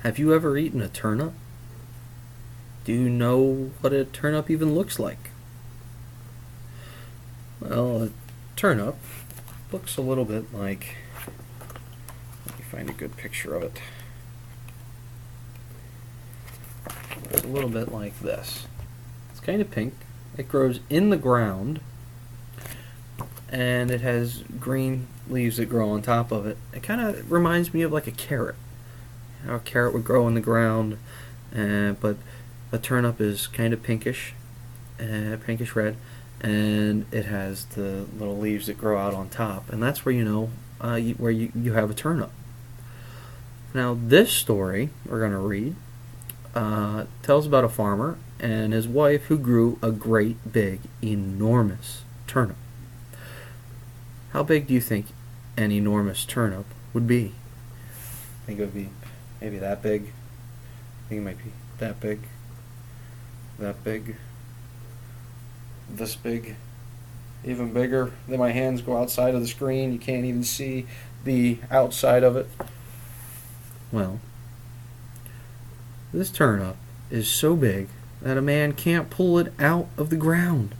Have you ever eaten a turnip? Do you know what a turnip even looks like? Well, a turnip looks a little bit like, let me find a good picture of it. It's a little bit like this. It's kind of pink. It grows in the ground, and it has green leaves that grow on top of it. It kind of reminds me of like a carrot. How a carrot would grow in the ground, but a turnip is kind of pinkish red, and it has the little leaves that grow out on top, and that's where you know where you have a turnip. Now this story we're going to read tells about a farmer and his wife who grew a great big, enormous turnip. How big do you think an enormous turnip would be? I think it would be maybe that big. I think it might be that big, this big, even bigger. Then my hands go outside of the screen. You can't even see the outside of it. Well, this turnip is so big that a man can't pull it out of the ground.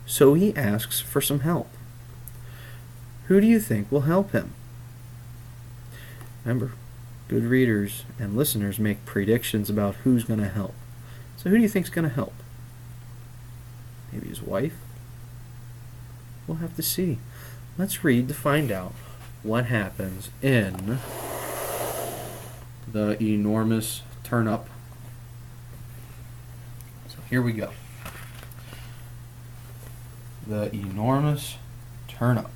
So he asks for some help. Who do you think will help him? Remember, good readers and listeners make predictions about who's going to help. So who do you think's going to help? Maybe his wife? We'll have to see. Let's read to find out what happens in The Enormous Turnip. So here we go. The Enormous Turnip.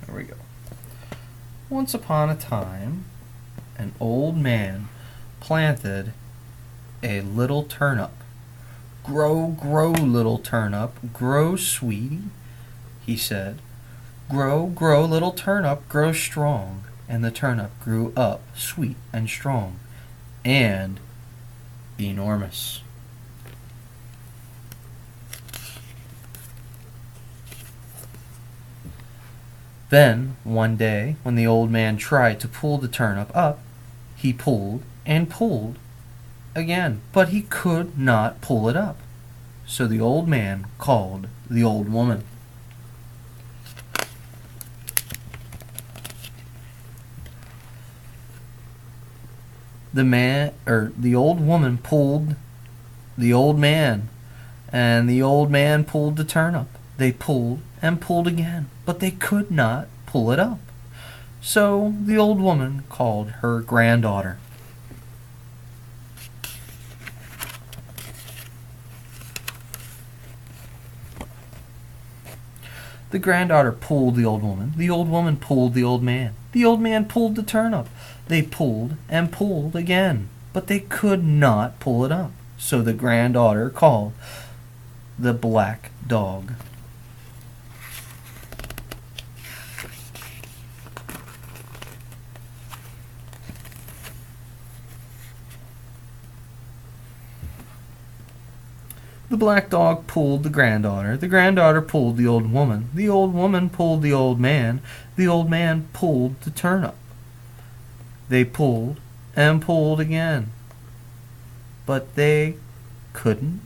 There we go. Once upon a time, an old man planted a little turnip. Grow, grow, little turnip, grow, sweetie, he said. Grow, grow, little turnip, grow strong. And the turnip grew up sweet and strong and enormous. Then, one day, when the old man tried to pull the turnip up, he pulled and pulled again, but he could not pull it up. So the old man called the old woman. The old woman pulled the old man, and the old man pulled the turnip. They pulled and pulled again, but they could not pull it up. So the old woman called her granddaughter. The granddaughter pulled the old woman pulled the old man pulled the turnip. They pulled and pulled again, but they could not pull it up. So the granddaughter called the black dog. The black dog pulled the granddaughter pulled the old woman pulled the old man pulled the turnip. They pulled and pulled again, but they could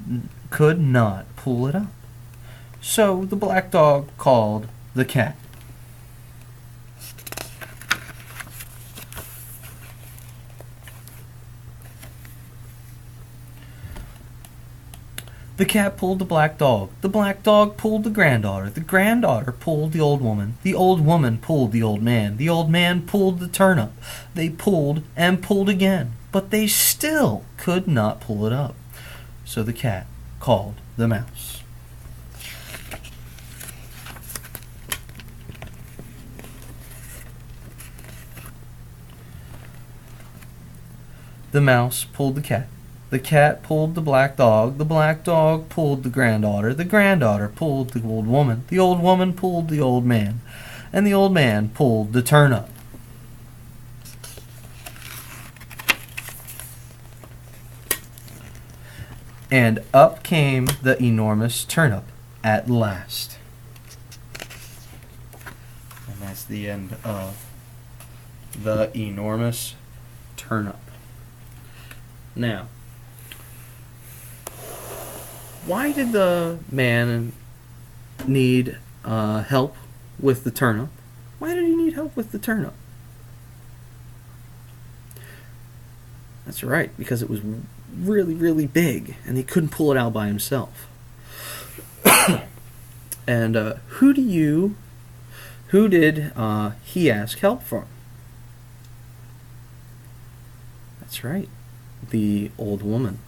not pull it up. So the black dog called the cat. The cat pulled the black dog pulled the granddaughter pulled the old woman pulled the old man pulled the turnip. They pulled and pulled again, but they still could not pull it up. So the cat called the mouse. The mouse pulled the cat pulled the black dog pulled the granddaughter pulled the old woman pulled the old man, and the old man pulled the turnip. And up came the enormous turnip at last. And that's the end of the enormous turnip. Now, why did the man need help with the turnip? Why did he need help with the turnip? That's right, because it was really, really big, and he couldn't pull it out by himself. And who did he ask help from? That's right, the old woman.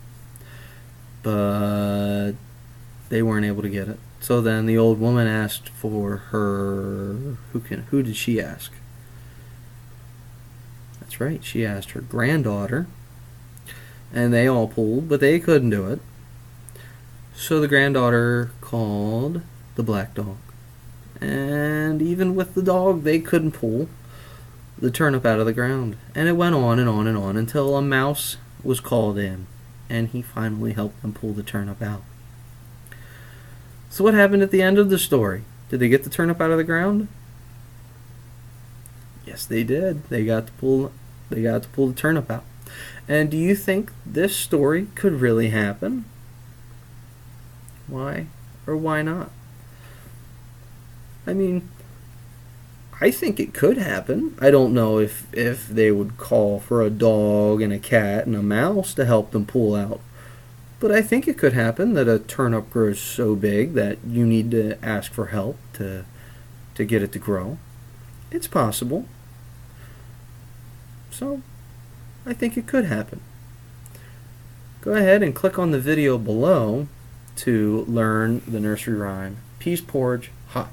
But they weren't able to get it. So then the old woman asked for her. Who did she ask? That's right, she asked her granddaughter. And they all pulled, but they couldn't do it. So the granddaughter called the black dog. And even with the dog, they couldn't pull the turnip out of the ground. And it went on and on and on until a mouse was called in. And he finally helped them pull the turnip out. So what happened at the end of the story? Did they get the turnip out of the ground? Yes, they did. They got to pull the turnip out. And do you think this story could really happen? Why or why not? I mean, I think it could happen. I don't know if they would call for a dog and a cat and a mouse to help them pull out. But I think it could happen that a turnip grows so big that you need to ask for help to get it to grow. It's possible. So, I think it could happen. Go ahead and click on the video below to learn the nursery rhyme, Peas Porridge Hot.